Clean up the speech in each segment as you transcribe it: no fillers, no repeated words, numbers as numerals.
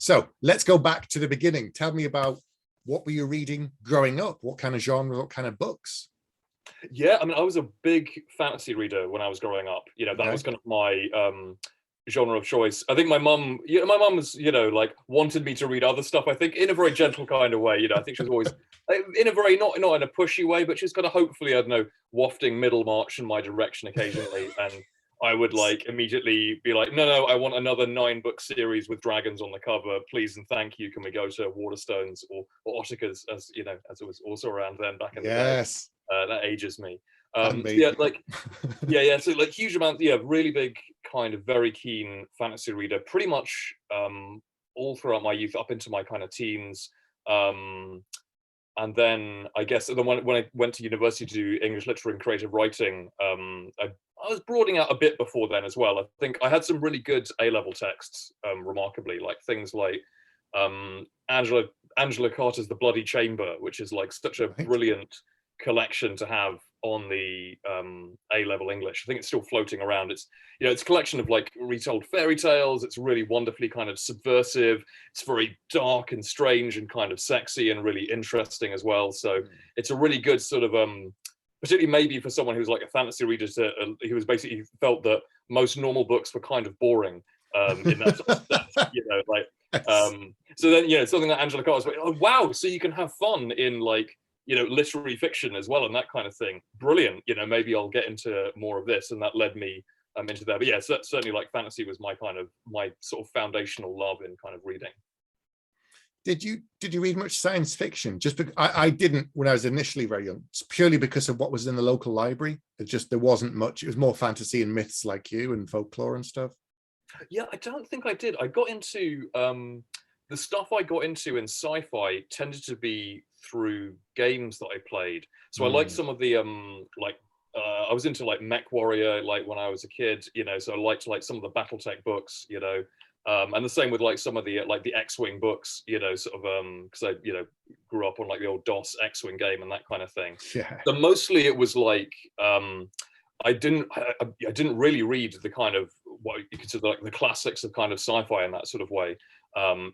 So let's go back to the beginning. Tell me about what were you reading growing up? What kind of genre, what kind of books? Yeah, I mean, I was a big fantasy reader when I was growing up. That Okay. was kind of my genre of choice. I think my mum was, like wanted me to read other stuff. I think in a very gentle kind of way. I think she was always in a very not in a pushy way, but she's kind of hopefully, I don't know, wafting Middlemarch in my direction occasionally, and I would like immediately be like, no, I want another 9-book series with dragons on the cover, please and thank you. Can we go to Waterstones or Ottika's, as as it was also around then back in the day. Yes. That ages me. And me. Yeah, like yeah. So like huge amount, yeah, really big kind of very keen fantasy reader. Pretty much all throughout my youth, up into my kind of teens. And then I guess then when I went to university to do English literature and creative writing, I was broadening out a bit before then as well. I think I had some really good A-level texts, remarkably, like things like Angela Carter's The Bloody Chamber, which is like such a Right. brilliant collection to have on the A-level English. I think it's still floating around. It's it's a collection of like retold fairy tales. It's really wonderfully kind of subversive. It's very dark and strange and kind of sexy and really interesting as well. So it's a really good sort of particularly maybe for someone who's like a fantasy reader, he was basically felt that most normal books were kind of boring in that sort of sense, like Yes. so then something like Angela Carter's like, oh wow, so you can have fun in like literary fiction as well and that kind of thing. Brilliant. Maybe I'll get into more of this, and that led me into that. But yeah, certainly like fantasy was my sort of foundational love in kind of reading. Did you read much science fiction? Just because I didn't when I was initially very young, it's purely because of what was in the local library. There wasn't much. It was more fantasy and myths like you and folklore and stuff. Yeah, I don't think I did. I got into the stuff I got into in sci-fi tended to be through games that I played. So I liked some of the I was into like Mech Warrior like when I was a kid, so I liked like some of the BattleTech books, and the same with like some of the like the X-Wing books, sort of because I grew up on like the old DOS X-Wing game and that kind of thing. Yeah. So mostly it was like I didn't really read the kind of what you consider like the classics of kind of sci-fi in that sort of way.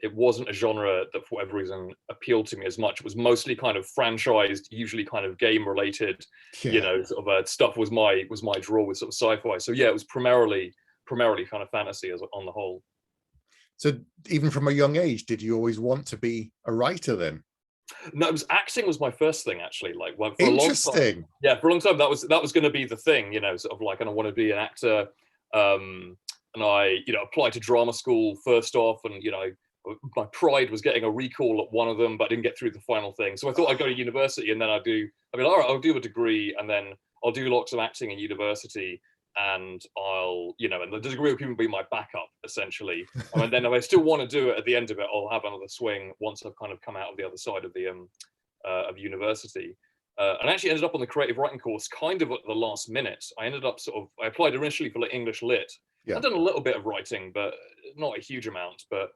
It wasn't a genre that for whatever reason appealed to me as much. It was mostly kind of franchised, usually kind of game related, Yeah. sort of stuff was my draw with sort of sci-fi. So yeah, it was primarily kind of fantasy as on the whole. So even from a young age, did you always want to be a writer then? No, it was acting was my first thing actually. Like for a long time, Interesting. yeah, for a long time that was going to be the thing, sort of like, and I want to be an actor. And I, applied to drama school first off, and my pride was getting a recall at one of them, but I didn't get through the final thing. So I thought I'd go to university, and then all right, I'll do a degree, and then I'll do lots of acting in university, and I'll, and the degree will be my backup essentially. And then if I still want to do it at the end of it, I'll have another swing once I've kind of come out of the other side of the of university. And I actually ended up on the creative writing course kind of at the last minute. I applied initially for like English Lit. Yeah. I'd done a little bit of writing, but not a huge amount. But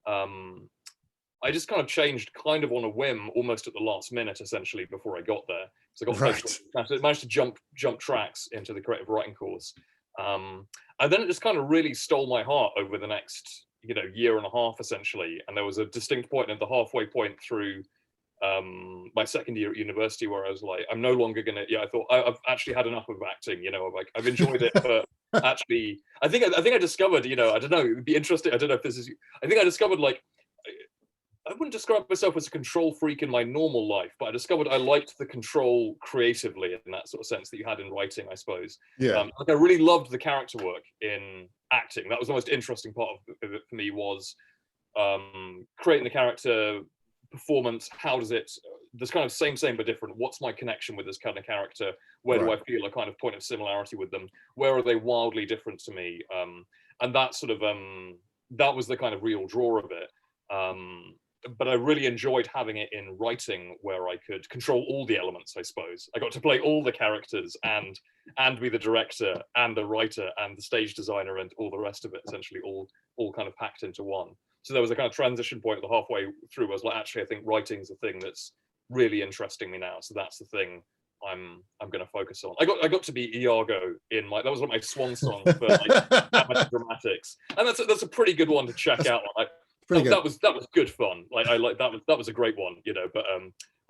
I just kind of changed kind of on a whim, almost at the last minute, essentially, before I got there. So I managed to jump tracks into the creative writing course. And then it just kind of really stole my heart over the next, year and a half, essentially. And there was a distinct point at the halfway point through my second year at university where I was like, I'm no longer gonna. I thought I've actually had enough of acting. I've enjoyed it, but actually, I think I discovered. I don't know. It would be interesting. I don't know if this is. I think I discovered like I wouldn't describe myself as a control freak in my normal life, but I discovered I liked the control creatively in that sort of sense that you had in writing, I suppose. Yeah. I really loved the character work in acting. That was the most interesting part of it for me was creating the character performance. How does it, this kind of same but different, what's my connection with this kind of character? Where do I feel a kind of point of similarity with them? Where are they wildly different to me? And that sort of that was the kind of real draw of it. But I really enjoyed having it in writing where I could control all the elements, I suppose. I got to play all the characters and be the director and the writer and the stage designer and all the rest of it, essentially all kind of packed into one. So there was a kind of transition point at the halfway through. I was like, actually, I think writing's the thing that's really interesting me now. So that's the thing I'm going to focus on. I got to be Iago that was one of my swan songs for like amateur dramatics, and that's a pretty good one to check out. Pretty good. That was good fun. Like I like that was a great one, you know. But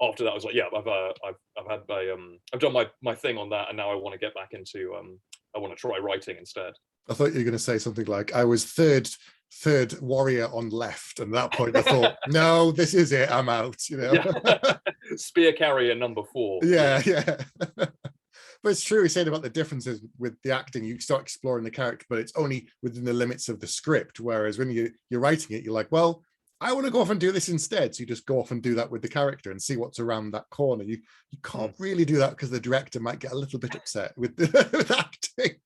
after that, I was like, yeah, I've done my thing on that, and now I want to get back into I want to try writing instead. I thought you were going to say something like, I was third warrior on left, and at that point I thought, no, this is it, I'm out, you know. Yeah. Spear carrier number 4. Yeah. But it's true, he's saying about the differences with the acting. You start exploring the character, but it's only within the limits of the script. Whereas when you're writing it, you're like, well, I want to go off and do this instead. So you just go off and do that with the character and see what's around that corner. You can't really do that because the director might get a little bit upset with with acting.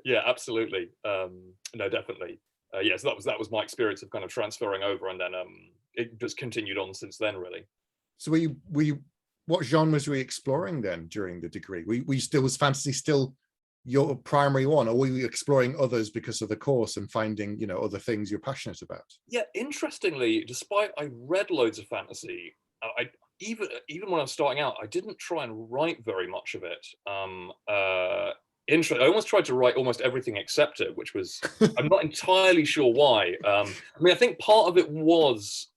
Yeah, absolutely. No, definitely. Yeah, so that was my experience of kind of transferring over, and then it just continued on since then, really. So what genres were you exploring then during the degree? Was fantasy still your primary one, or were you exploring others because of the course and finding, you know, other things you're passionate about? Yeah, interestingly, despite I read loads of fantasy, I even when I was starting out, I didn't try and write very much of it. I almost tried to write almost everything except it, which was I'm not entirely sure why. I mean, I think part of it was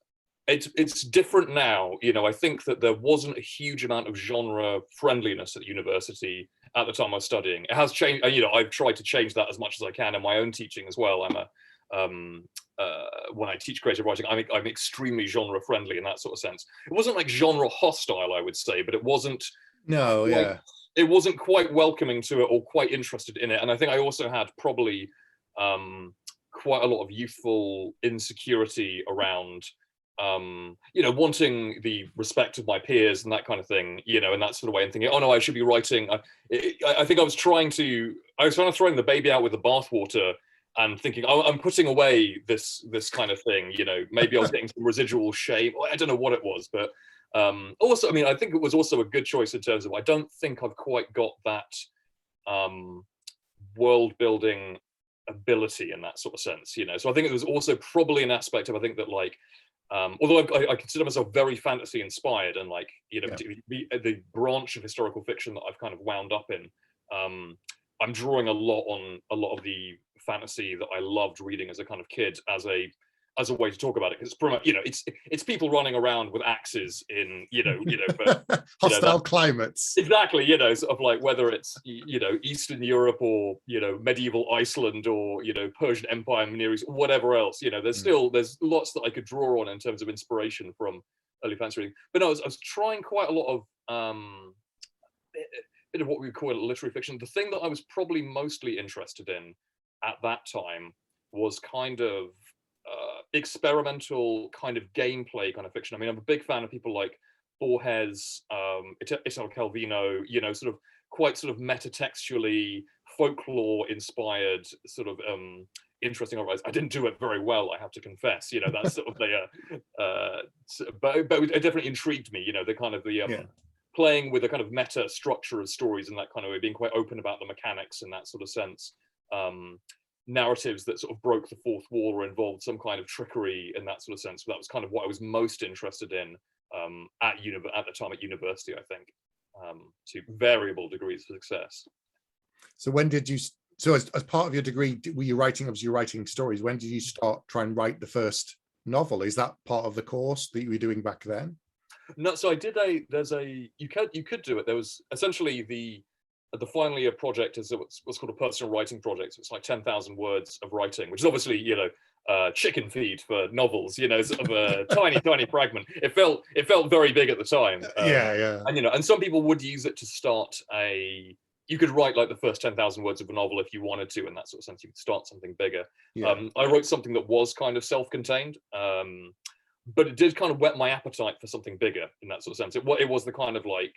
it's different now. You know, I think that there wasn't a huge amount of genre friendliness at university at the time I was studying. It has changed. You know, I've tried to change that as much as I can in my own teaching as well. When I teach creative writing, I'm extremely genre friendly in that sort of sense. It wasn't like genre hostile, I would say, but it wasn't. No, yeah. It wasn't quite welcoming to it or quite interested in it. And I think I also had probably quite a lot of youthful insecurity around, you know, wanting the respect of my peers and that kind of thing, you know, in that sort of way, and thinking, oh no, I should be writing. I think I was trying to throw the baby out with the bathwater and thinking, oh, I'm putting away this kind of thing, you know, maybe I was getting some residual shame. I don't know what it was, but also, I mean, I think it was also a good choice in terms of, I don't think I've quite got that world building ability in that sort of sense, you know. So I think it was also probably an aspect of, I think that, like, although I consider myself very fantasy inspired, and, like, you know, the branch of historical fiction that I've kind of wound up in, I'm drawing a lot on a lot of the fantasy that I loved reading as a kind of kid as a way to talk about it, because it's pretty much, you know, it's people running around with axes in, but, hostile climates. Exactly, you know, sort of like whether it's, you know, Eastern Europe or, you know, medieval Iceland or, you know, Persian Empire, Near East, whatever else, you know, there's lots that I could draw on in terms of inspiration from early fantasy reading. But no, I was trying quite a lot of bit of what we would call literary fiction. The thing that I was probably mostly interested in at that time was kind of experimental kind of gameplay kind of fiction. I mean, I'm a big fan of people like Borges, Italo Calvino, you know, sort of quite sort of metatextually folklore inspired sort of interesting novels. I didn't do it very well, I have to confess, you know, that's sort of but it definitely intrigued me, you know, the kind of playing with a kind of meta structure of stories and that kind of way, being quite open about the mechanics in that sort of sense. Narratives that sort of broke the fourth wall or involved some kind of trickery in that sort of sense. So that was kind of what I was most interested in at the time at university, I think, to variable degrees of success. So when did you, so as part of your degree, were you writing stories? When did you start try and write the first novel? Is that part of the course that you were doing back then? No, so I did you could do it. There was essentially the final year project is what's called a personal writing project. So it's like 10,000 words of writing, which is obviously, you know, chicken feed for novels, you know, sort of a tiny fragment. It felt very big at the time. Yeah. And, you know, and some people would use it to start you could write like the first 10,000 words of a novel if you wanted to, in that sort of sense. You could start something bigger. Yeah. I wrote something that was kind of self-contained, but it did kind of whet my appetite for something bigger in that sort of sense. It was the kind of like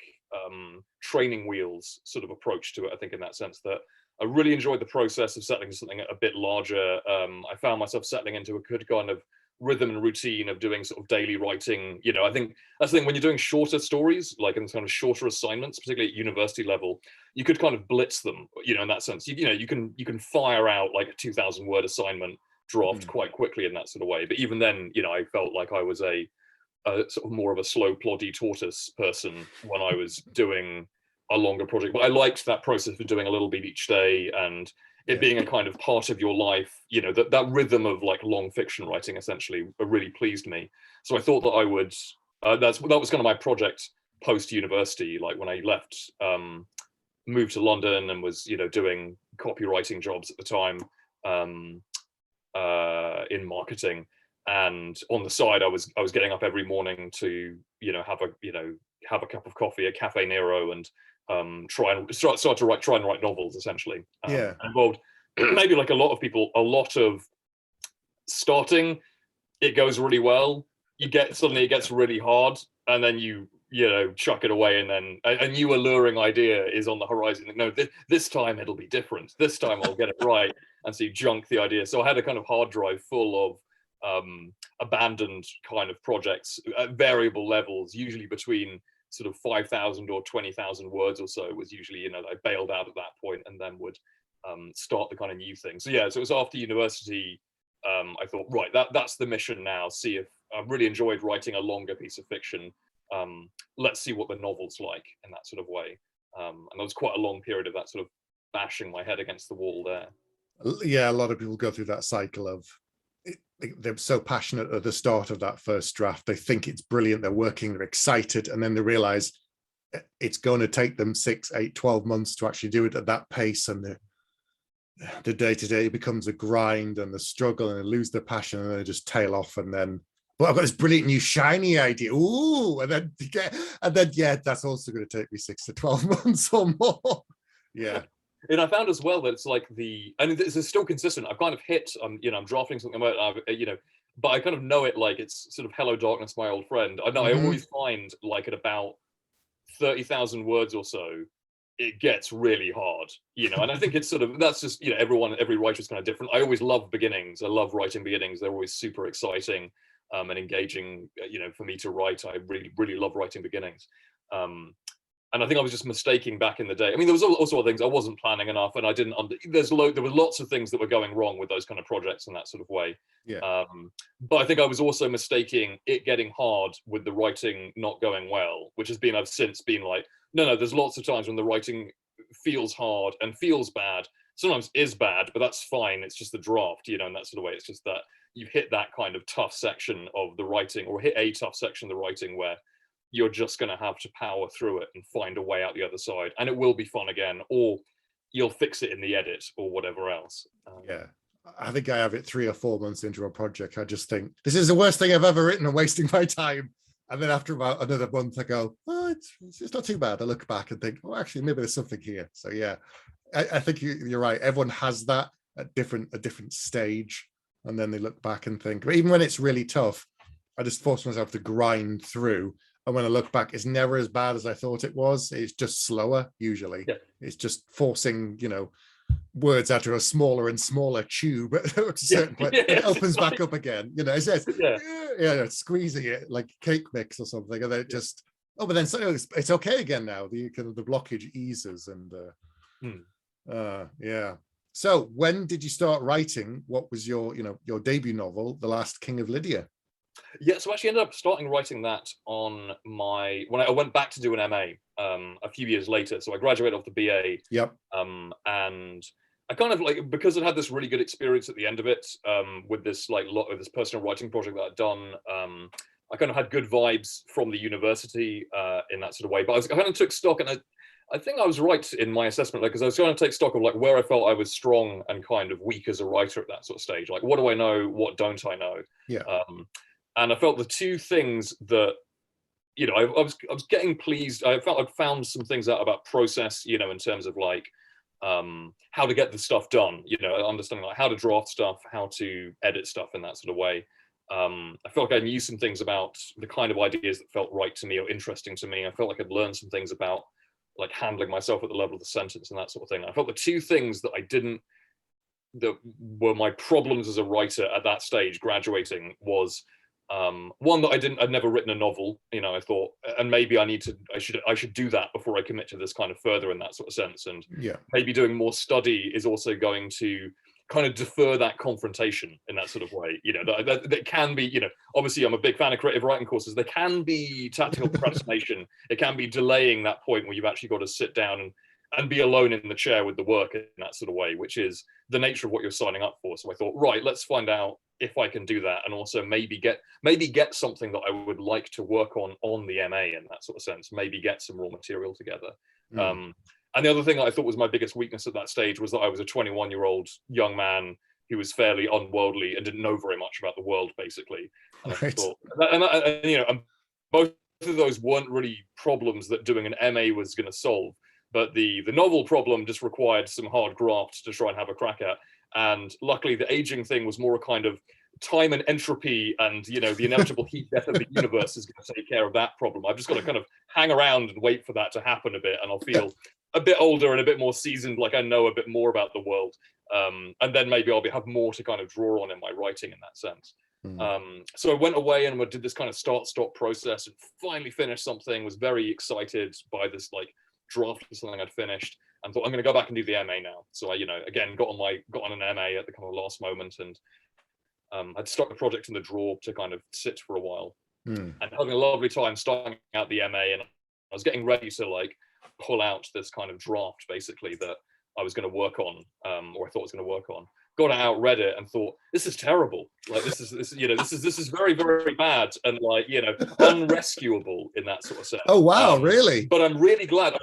training wheels sort of approach to it, I think, in that sense, that I really enjoyed the process of settling into something a bit larger. I found myself settling into a good kind of rhythm and routine of doing sort of daily writing. You know, I think that's the thing, when you're doing shorter stories, like in kind of shorter assignments, particularly at university level, you could kind of blitz them, you know, in that sense. You know, you can fire out like a 2,000 word assignment draft quite quickly in that sort of way. But even then, you know, I felt like I was a sort of more of a slow, ploddy tortoise person when I was doing a longer project. But I liked that process of doing a little bit each day, and it being a kind of part of your life, that rhythm of like long fiction writing essentially really pleased me. So I thought that I would, that was kind of my project post university, like when I left, moved to London and was, doing copywriting jobs at the time, in marketing. And on the side, I was getting up every morning to, have a cup of coffee at Cafe Nero and try and write novels essentially. Involved maybe like a lot of people, a lot of starting, it goes really well. Suddenly it gets really hard, and then you chuck it away, and then a new alluring idea is on the horizon. No, this time it'll be different. This time I'll get it right. And so you junk the idea. So I had a kind of hard drive full of abandoned kind of projects at variable levels, usually between sort of 5,000 or 20,000 words or so was usually, I bailed out at that point and then would start the kind of new thing. So yeah, so it was after university, I thought, right, that's the mission now. See if I really enjoyed writing a longer piece of fiction. Let's see what the novel's like in that sort of way. And there was quite a long period of that sort of bashing my head against the wall there. Yeah, a lot of people go through that cycle of they're so passionate at the start of that first draft. They think it's brilliant. They're working, they're excited. And then they realize it's going to take them 6, 8, 12 months to actually do it at that pace. And the day-to-day becomes a grind and the struggle, and they lose their passion and they just tail off. And then, well, I've got this brilliant new shiny idea. Ooh, and then yeah, that's also going to take me 6 to 12 months or more. Yeah. And I found as well that it's like and this is still consistent. I've kind of hit, I'm drafting something about, but I kind of know it like it's sort of hello darkness, my old friend. I know I always find like at about 30,000 words or so, it gets really hard, and I think it's sort of, that's just, every writer's kind of different. I always love beginnings. I love writing beginnings. They're always super exciting and engaging, for me to write. I really, really love writing beginnings. And I think I was just mistaking back in the day. I mean, there was also other things I wasn't planning enough, and I didn't. There were lots of things that were going wrong with those kind of projects in that sort of way. Yeah. But I think I was also mistaking it getting hard with the writing not going well, which has been, I've since been like, no. There's lots of times when the writing feels hard and feels bad. Sometimes is bad, but that's fine. It's just the draft, in that sort of way. It's just that you've hit that kind of tough section of the writing, or hit a tough section of the writing where you're just going to have to power through it and find a way out the other side, and it will be fun again, or you'll fix it in the edit or whatever else. Yeah, I think I have it 3 or 4 months into a project. I just think this is the worst thing I've ever written. I'm wasting my time. And then after about another month, I go, oh, it's not too bad. I look back and think, oh, actually, maybe there's something here. So yeah, I think you're right. Everyone has that at a different stage, and then they look back and think. But even when it's really tough, I just force myself to grind through. And when I look back, it's never as bad as I thought it was. It's just slower, usually. Yeah. It's just forcing, words out of a smaller and smaller tube at a certain point. It opens back up again. It says, squeezing it like cake mix or something. And then it just, but then it's okay again now. The blockage eases. And yeah. So when did you start writing? What was your debut novel, The Last King of Lydia? Yeah, so I actually ended up starting writing that on when I went back to do an MA a few years later. So I graduated off the BA. Yep. And I kind of because I'd had this really good experience at the end of it with this this personal writing project that I'd done. I kind of had good vibes from the university in that sort of way. But I kind of took stock, and I think I was right in my assessment, because I was trying to take stock of where I felt I was strong and kind of weak as a writer at that sort of stage. Like, what do I know? What don't I know? Yeah. And I felt the two things that, I was getting pleased. I felt I'd found some things out about process, in terms of how to get the stuff done, understanding how to draft stuff, how to edit stuff in that sort of way. I felt like I knew some things about the kind of ideas that felt right to me or interesting to me. I felt like I'd learned some things about handling myself at the level of the sentence and that sort of thing. I felt the two things that were my problems as a writer at that stage, graduating, was one that I'd never written a novel. I thought, and maybe I should do that before I commit to this kind of further in that sort of sense. And maybe doing more study is also going to kind of defer that confrontation in that sort of way. That can be, obviously I'm a big fan of creative writing courses. There can be tactical procrastination. It can be delaying that point where you've actually got to sit down and be alone in the chair with the work in that sort of way, which is the nature of what you're signing up for. So I thought, right, let's find out if I can do that, and also maybe get something that I would like to work on the MA in that sort of sense. Maybe get some raw material together. And the other thing that I thought was my biggest weakness at that stage was that I was a 21-year-old young man who was fairly unworldly and didn't know very much about the world, basically. And I thought, and both of those weren't really problems that doing an MA was going to solve. But the novel problem just required some hard graft to try and have a crack at. And luckily, the aging thing was more a kind of time and entropy, and the inevitable heat death of the universe is going to take care of that problem. I've just got to kind of hang around and wait for that to happen a bit, and I'll feel a bit older and a bit more seasoned, like I know a bit more about the world. And then maybe I'll have more to kind of draw on in my writing in that sense. So I went away and did this kind of start-stop process and finally finished something, was very excited by this draft of something I'd finished, and thought I'm going to go back and do the MA now. So I, again, got on an MA at the kind of last moment, and I'd stuck the project in the drawer to kind of sit for a while, and having a lovely time starting out the MA, and I was getting ready to pull out this kind of draft basically that I was going to work on, or I thought I was going to work on. Got it out, read it, and thought, this is terrible. This is very, very bad, and unrescuable in that sort of sense. Oh wow, really? But I'm really glad.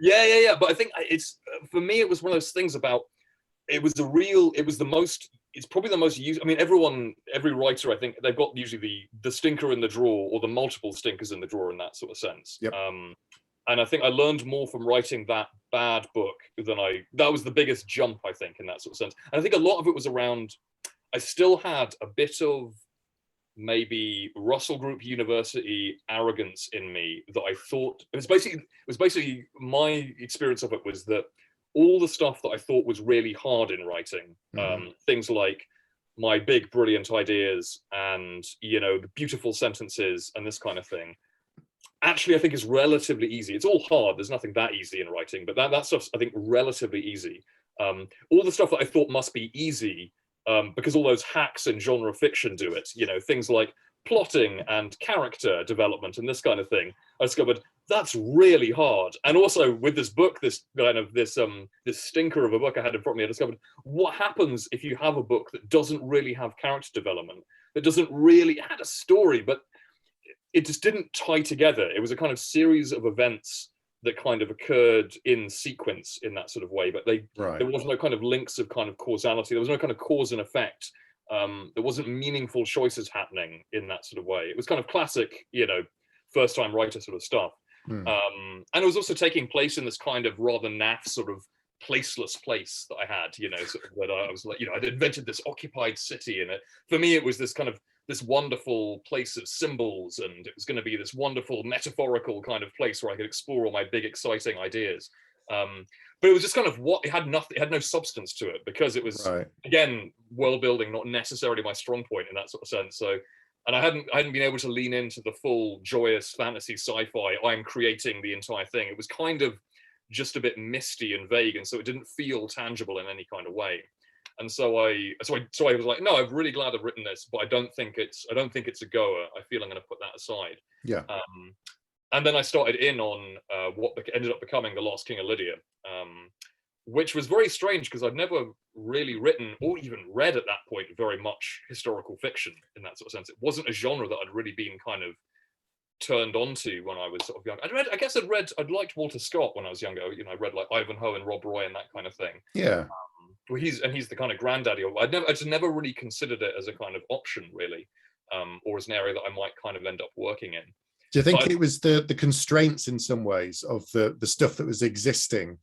Yeah. But I think it's, for me, it was one of those things about, it's probably the most used. I mean, every writer, I think they've got usually the stinker in the drawer or the multiple stinkers in the drawer in that sort of sense. Yep. And I think I learned more from writing that bad book that was the biggest jump, I think, in that sort of sense. And I think a lot of it was around, I still had a bit of maybe Russell Group University arrogance in me that I thought, it was basically my experience of it was that all the stuff that I thought was really hard in writing, things like my big, brilliant ideas and, the beautiful sentences and this kind of thing, actually, I think is relatively easy. It's all hard. There's nothing that easy in writing, but that stuff's, I think, relatively easy. All the stuff that I thought must be easy, because all those hacks in genre fiction do it, things like plotting and character development and this kind of thing, I discovered that's really hard. And also with this book, this stinker of a book I had in front of me, I discovered what happens if you have a book that doesn't really have character development, that doesn't really, it had a story, but it just didn't tie together. It was a kind of series of events that kind of occurred in sequence in that sort of way, but there was no kind of links of kind of causality. There was no kind of cause and effect. There wasn't meaningful choices happening in that sort of way. It was kind of classic, first time writer sort of stuff. And it was also taking place in this kind of rather naff sort of placeless place that I had, sort of that I was like, I'd invented this occupied city, and for me, it was this kind of this wonderful place of symbols, and it was going to be this wonderful metaphorical kind of place where I could explore all my big exciting ideas. But it was just kind of it had no substance to it, because it was again, world building, not necessarily my strong point in that sort of sense. So, and I hadn't been able to lean into the full joyous fantasy sci-fi, I'm creating the entire thing. It was kind of just a bit misty and vague, and so it didn't feel tangible in any kind of way. And so I was like, no, I'm really glad I've written this, but I don't think it's a goer. I feel I'm going to put that aside. Yeah. And then I started in on what ended up becoming The Lost King of Lydia, which was very strange because I'd never really written or even read at that point very much historical fiction in that sort of sense. It wasn't a genre that I'd really been kind of turned onto when I was sort of young. I'd liked Walter Scott when I was younger. I read like Ivanhoe and Rob Roy and that kind of thing. Yeah. Well, he's the kind of granddaddy of. I just never really considered it as a kind of option, really, or as an area that I might kind of end up working in. Do you think it was the constraints in some ways of the stuff that was existing?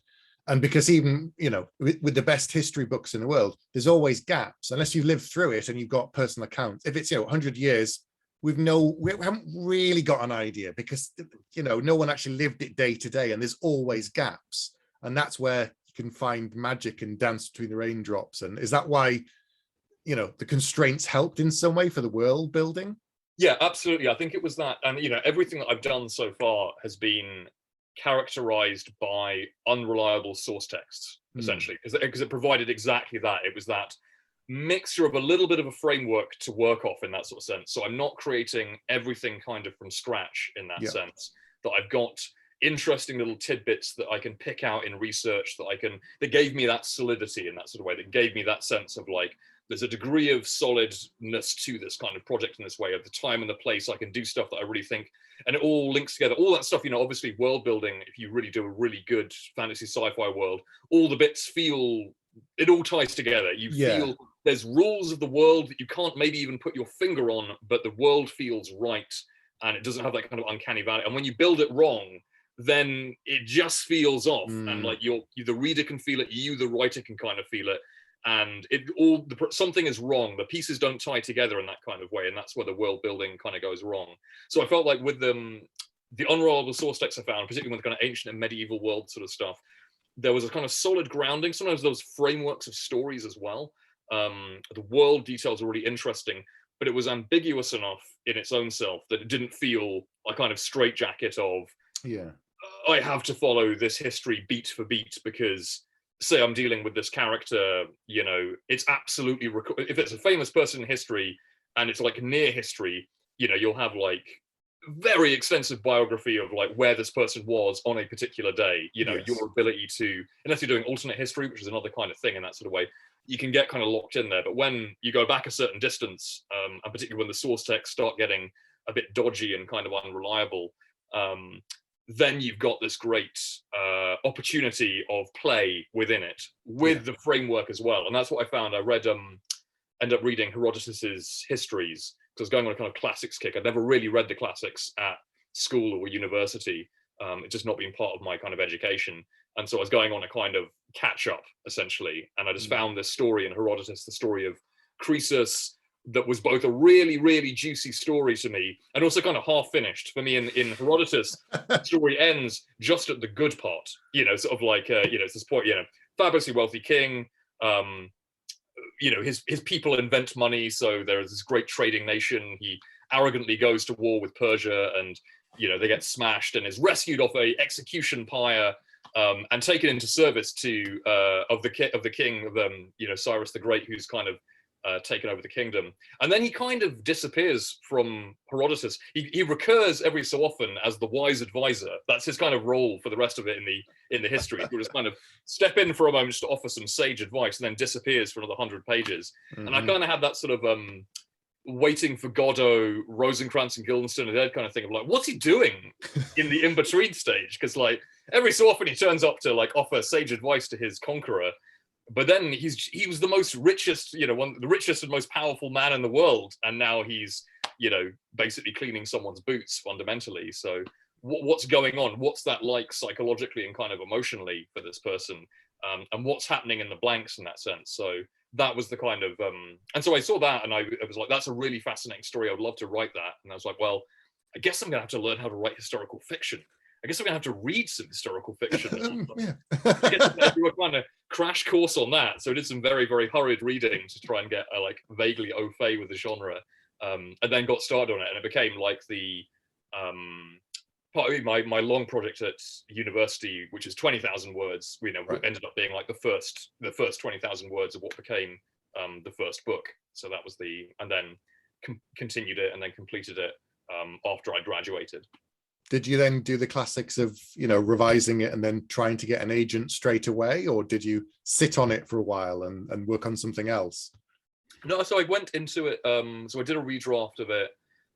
And because even, with the best history books in the world, there's always gaps unless you've lived through it and you've got personal accounts. If it's 100 years, we haven't really got an idea because no one actually lived it day to day, and there's always gaps, and that's where you can find magic and dance between the raindrops. And is that why the constraints helped in some way for the world building? Yeah, absolutely. I think it was that, and everything that I've done so far has been characterized by unreliable source texts, essentially, because it provided exactly that. It was that mixture of a little bit of a framework to work off in that sort of sense. So I'm not creating everything kind of from scratch in that sense, that I've got interesting little tidbits that I can pick out in research that gave me that solidity in that sort of way, that gave me that sense of like, there's a degree of solidness to this kind of project in this way, of the time and the place. I can do stuff that I really think, and it all links together. All that stuff, obviously world building, if you really do a really good fantasy sci-fi world, all the bits it all ties together. You feel there's rules of the world that you can't maybe even put your finger on, but the world feels right, and it doesn't have that kind of uncanny valley. And when you build it wrong, then it just feels off, and like the reader can feel it, the writer can kind of feel it, and something is wrong. The pieces don't tie together in that kind of way, and that's where the world building kind of goes wrong. So I felt like with the unreliable source texts I found, particularly with the kind of ancient and medieval world sort of stuff, there was a kind of solid grounding. Sometimes those frameworks of stories as well. The world details were really interesting, but it was ambiguous enough in its own self that it didn't feel a kind of straitjacket of, I have to follow this history beat for beat because, say, I'm dealing with this character, it's absolutely, if it's a famous person in history and it's like near history, you'll have like very extensive biography of like where this person was on a particular day. Your ability to, unless you're doing alternate history, which is another kind of thing in that sort of way, you can get kind of locked in there. But when you go back a certain distance, and particularly when the source texts start getting a bit dodgy and kind of unreliable, then you've got this great opportunity of play within it, with the framework as well. And that's what I found. I ended up reading Herodotus's histories, because I was going on a kind of classics kick. I'd never really read the classics at school or university. It's just not been part of my kind of education. And so I was going on a kind of catch up, essentially. And I just found this story in Herodotus, the story of Croesus, that was both a really, really juicy story to me, and also kind of half finished for me. In Herodotus, the story ends just at the good part, sort of like, it's this point, fabulously wealthy king, his people invent money, so there's this great trading nation. He arrogantly goes to war with Persia, and they get smashed, and is rescued off a execution pyre, and taken into service of the king of Cyrus the Great, who's kind of taken over the kingdom. And then he kind of disappears from Herodotus. He recurs every so often as the wise advisor. That's his kind of role for the rest of it in the history. He'll just kind of step in for a moment just to offer some sage advice, and then disappears for another 100 pages. And I kind of had that sort of Waiting for Godot, Rosencrantz and Guildenstern are Dead kind of thing of like, what's he doing in the in-between stage? Because like every so often he turns up to like offer sage advice to his conqueror, but then he was the most richest, the richest and most powerful man in the world, and now he's basically cleaning someone's boots fundamentally. So what's going on? What's that like psychologically and kind of emotionally for this person? And what's happening in the blanks in that sense? So that was the kind of and so I saw that, and I was like, that's a really fascinating story. I would love to write that. And I was like, well, I guess I'm gonna have to learn how to write historical fiction. I guess I'm gonna have to read some historical fiction. I guess I'm gonna do a kind of crash course on that. So I did some very, very hurried reading to try and get like vaguely au fait with the genre, and then got started on it, and it became like the part of my long project at university, which is 20,000 words. Ended up being like the first 20,000 words of what became the first book. So that was and then continued it and then completed it after I graduated. Did you then do the classics of, revising it and then trying to get an agent straight away, or did you sit on it for a while and work on something else? No, so I went into it. So I did a redraft of it.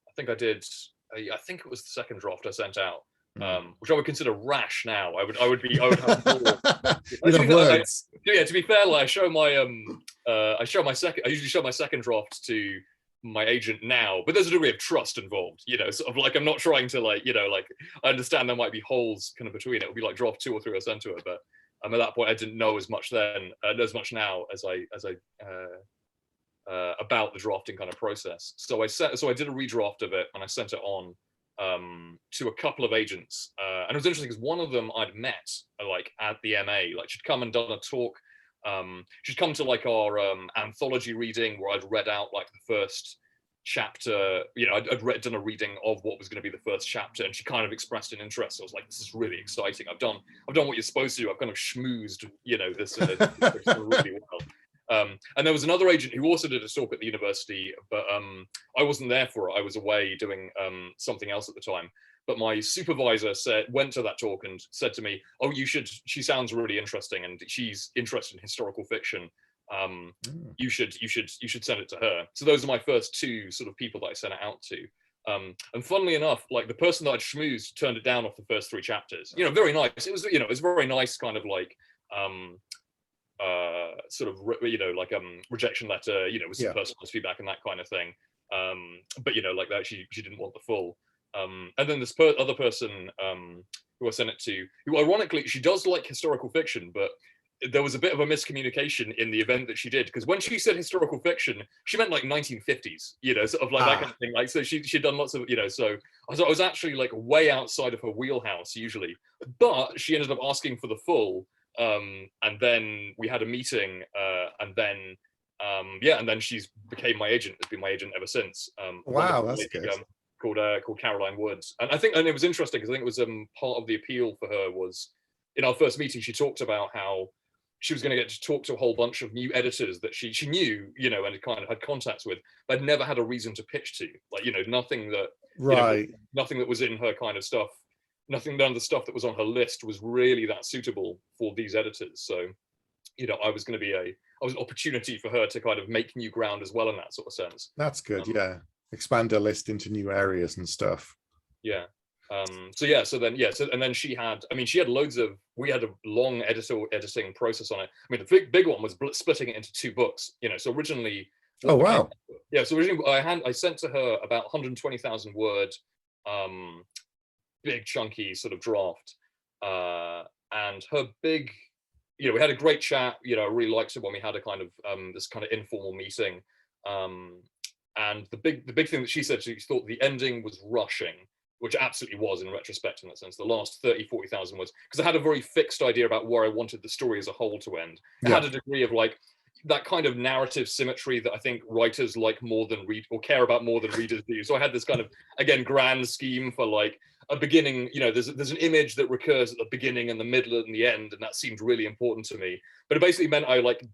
I think it was the second draft I sent out, which I would consider rash now. I would have more. Words. To be fair, like I usually show my second draft to my agent now, but there's a degree of trust involved, sort of like I'm not trying to like I understand there might be holes kind of between it. It would be like draft 2 or 3 I sent to it, but at that point I didn't know as much then, as much now as I about the drafting kind of process. So I did a redraft of it and I sent it on to a couple of agents, and it was interesting because one of them I'd met like at the MA, like she'd come and done a talk. She'd come to like our anthology reading where I'd read out like the first chapter. I'd done a reading of what was going to be the first chapter, and she kind of expressed an interest. So I was like, this is really exciting. I've done what you're supposed to do. I've kind of schmoozed, this really well. And there was another agent who also did a talk at the university, but I wasn't there for it. I was away doing something else at the time. but my supervisor went to that talk and said to me, oh, she sounds really interesting and she's interested in historical fiction. You should send it to her. So those are my first two sort of people that I sent it out to. And funnily enough, like the person that I'd schmoozed turned it down off the first 3 chapters. Very nice. It was, it was very nice kind of like sort of rejection letter, with some personal feedback and that kind of thing. But like that, she didn't want the full. And then this other person who I sent it to, who ironically, she does like historical fiction, but there was a bit of a miscommunication in the event that she did, because when she said historical fiction, she meant like 1950s, sort of like that kind of thing. Like, so she'd done lots of, so I was actually like way outside of her wheelhouse usually, but she ended up asking for the full. And then we had a meeting, and then she's became my agent, has been my agent ever since. Wow, that's good. Called Caroline Woods. And it was interesting because I think it was part of the appeal for her was in our first meeting, she talked about how she was going to get to talk to a whole bunch of new editors that she knew, and kind of had contacts with, but never had a reason to pitch to. Like, nothing that, nothing that was in her kind of stuff, none of the stuff that was on her list was really that suitable for these editors. So, I was going to be I was an opportunity for her to kind of make new ground as well in that sort of sense. That's good. Yeah. Expand her list into new areas and stuff. Yeah. So then she had loads of, we had a long editing process on it. I mean, the big one was splitting it into 2 books, so originally. Oh, wow. So originally I sent to her about 120,000 word, big chunky sort of draft. And her big, we had a great chat, I really liked it when we had a kind of, this kind of informal meeting. And the big thing that she said, she thought the ending was rushing, which absolutely was in retrospect in that sense, the last 40,000 words, because I had a very fixed idea about where I wanted the story as a whole to end. It had a degree of like that kind of narrative symmetry that I think writers like more than care about more than readers do. So I had this kind of, again, grand scheme for like a beginning, there's an image that recurs at the beginning and the middle and the end, and that seemed really important to me. But it basically meant I like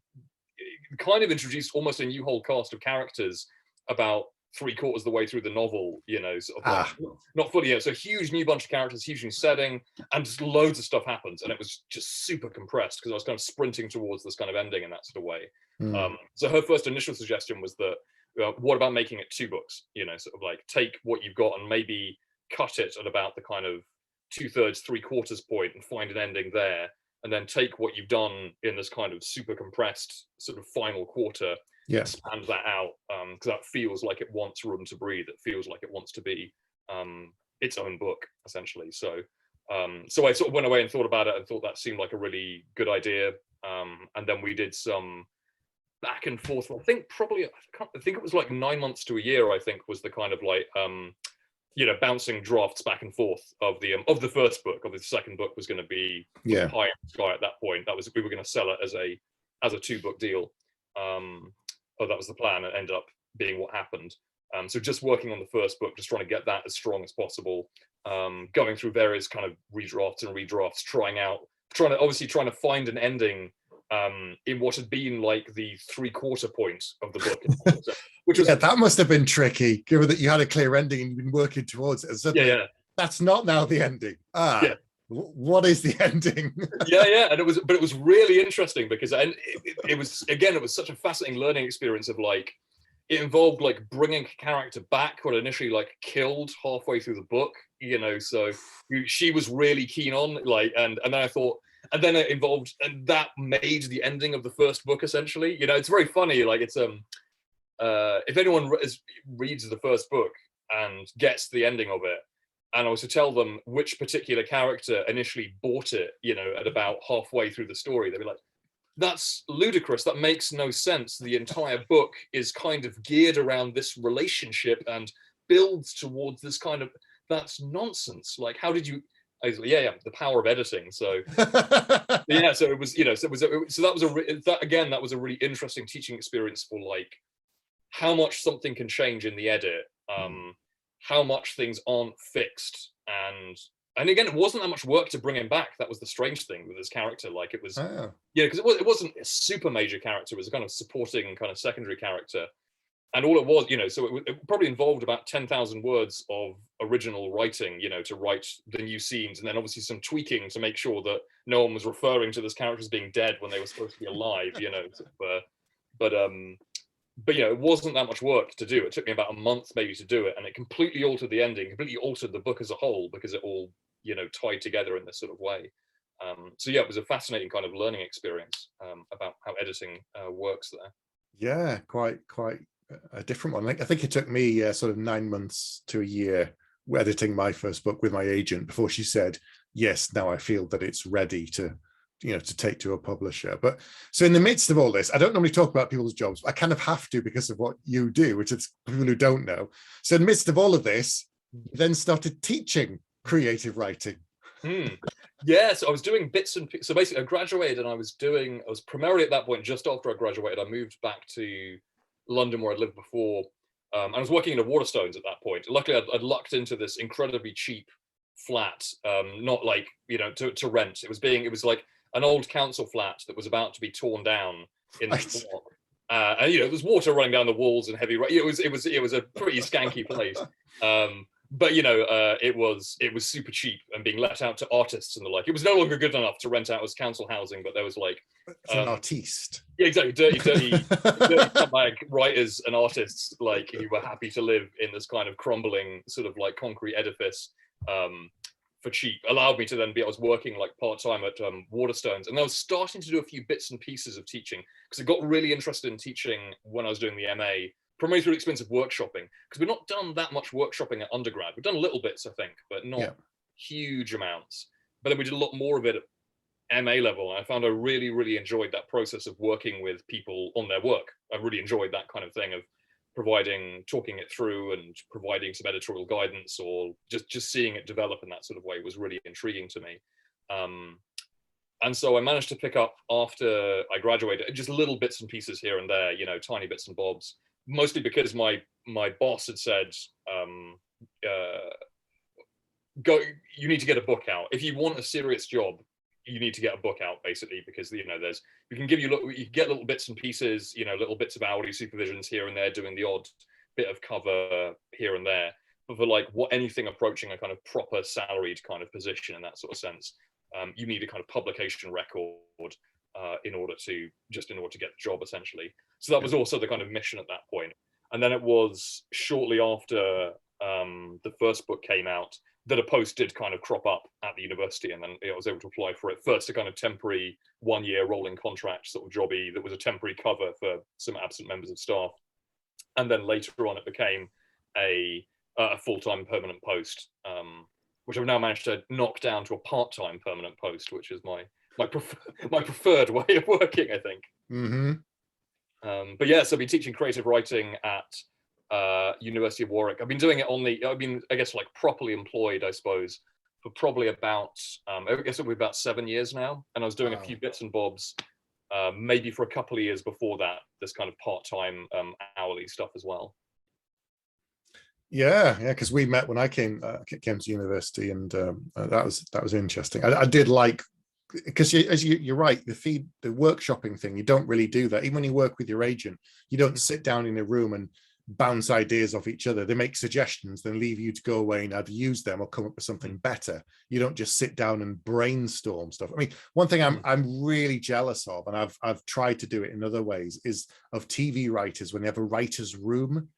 kind of introduced almost a new whole cast of characters about 3/4 of the way through the novel, sort of like, not fully. So huge new bunch of characters, huge new setting, and just loads of stuff happens, and it was just super compressed because I was kind of sprinting towards this kind of ending in that sort of way. So her first initial suggestion was that, what about making it 2 books? Sort of like take what you've got and maybe cut it at about the kind of 2/3, 3/4 point and find an ending there, and then take what you've done in this kind of super compressed sort of final quarter. Expand that out, because that feels like it wants room to breathe. It feels like it wants to be its own book, essentially. So I sort of went away and thought about it and thought that seemed like a really good idea. And then we did some back and forth. I think it was like 9 months to a year, I think, was the kind of like bouncing drafts back and forth of the first book. Of the second book was going to be high in the sky at that point. We were going to sell it as a 2-book deal. That was the plan, and ended up being what happened. So just working on the first book, just trying to get that as strong as possible, going through various kind of redrafts, trying to find an ending in what had been like the 3/4 point of the book, which was that must have been tricky, given that you had a clear ending and you've been working towards it. So that's not now the ending. What is the ending? And it was really interesting because it was such a fascinating learning experience of like, it involved like bringing a character back who had initially like killed halfway through the book, so she was really keen on like, and then I thought, and then it involved, and that made the ending of the first book essentially. It's very funny, like it's if anyone reads the first book and gets the ending of it, and I was to tell them which particular character initially bought it, at about halfway through the story, they'd be like, that's ludicrous. That makes no sense. The entire book is kind of geared around this relationship and builds towards this kind of, that's nonsense. Like, how did you, I was like, the power of editing. So so it was, that was a really interesting teaching experience for like how much something can change in the edit. How much things aren't fixed, and again, it wasn't that much work to bring him back. That was the strange thing with his character. Like it was, because it wasn't a super major character. It was a kind of supporting, kind of secondary character. and all it was, so it probably involved about 10,000 words of original writing, to write the new scenes, and then obviously some tweaking to make sure that no one was referring to this character as being dead when they were supposed to be alive, but it wasn't that much work to do. It took me about a month maybe to do it, and it completely altered the ending, completely altered the book as a whole, because it all, tied together in this sort of way. So yeah, it was a fascinating kind of learning experience about how editing works there. Yeah, quite a different one. I think it took me sort of 9 months to a year editing my first book with my agent before she said, yes, now I feel that it's ready to take to a publisher. But so in the midst of all this, I don't normally talk about people's jobs, but I kind of have to because of what you do, which is people who don't know. So in the midst of all of this, you then started teaching creative writing. Yeah, so I was doing bits and pieces. So basically I graduated, and I was primarily at that point, just after I graduated, I moved back to London where I'd lived before. I was working in a Waterstones at that point. Luckily, I'd lucked into this incredibly cheap flat, not like, to rent. It was like an old council flat that was about to be torn down in the block. And there was water running down the walls and heavy rain. It was a pretty skanky place. But it was super cheap and being let out to artists and the like. It was no longer good enough to rent out as council housing, but there was like an artiste. Yeah, exactly. Dirty scumbag writers and artists like who were happy to live in this kind of crumbling sort of like concrete edifice for cheap. Allowed me to then I was working like part-time at Waterstones, and I was starting to do a few bits and pieces of teaching because I got really interested in teaching when I was doing the MA. Primarily through expensive workshopping, because we've not done that much workshopping at undergrad. We've done little bits, I think, but not huge amounts. But then we did a lot more of it at MA level, and I found I really, really enjoyed that process of working with people on their work. I really enjoyed that kind of thing of talking it through and providing some editorial guidance, or just seeing it develop in that sort of way was really intriguing to me. And so I managed to pick up, after I graduated, just little bits and pieces here and there, tiny bits and bobs. Mostly because my boss had said, you need to get a book out. If you want a serious job, you need to get a book out, basically, because you can get little bits and pieces, little bits of hourly supervisions here and there, doing the odd bit of cover here and there. But for like anything approaching a kind of proper salaried kind of position in that sort of sense, you need a kind of publication record in order to get the job, essentially. So that was also the kind of mission at that point. And then it was shortly after the first book came out that a post did kind of crop up at the university, and then I was able to apply for it. First, a kind of temporary 1-year rolling contract sort of jobby that was a temporary cover for some absent members of staff, and then later on it became a full-time permanent post, which I've now managed to knock down to a part-time permanent post, which is my preferred way of working, I think. Mm-hmm. But yeah, so I've been teaching creative writing at University of Warwick. I've been doing it I guess, like properly employed, I suppose, for probably about, I guess it'll be about 7 years now. And I was doing a few bits and bobs, maybe for a couple of years before that, this kind of part-time hourly stuff as well. Yeah, because we met when I came to university, and that was interesting. I did like, because you're right, the workshopping thing, you don't really do that. Even when you work with your agent, you don't sit down in a room and bounce ideas off each other. They make suggestions, then leave you to go away and either use them or come up with something better. You don't just sit down and brainstorm stuff. I mean, one thing I'm really jealous of, and I've tried to do it in other ways, is of TV writers when they have a writer's room.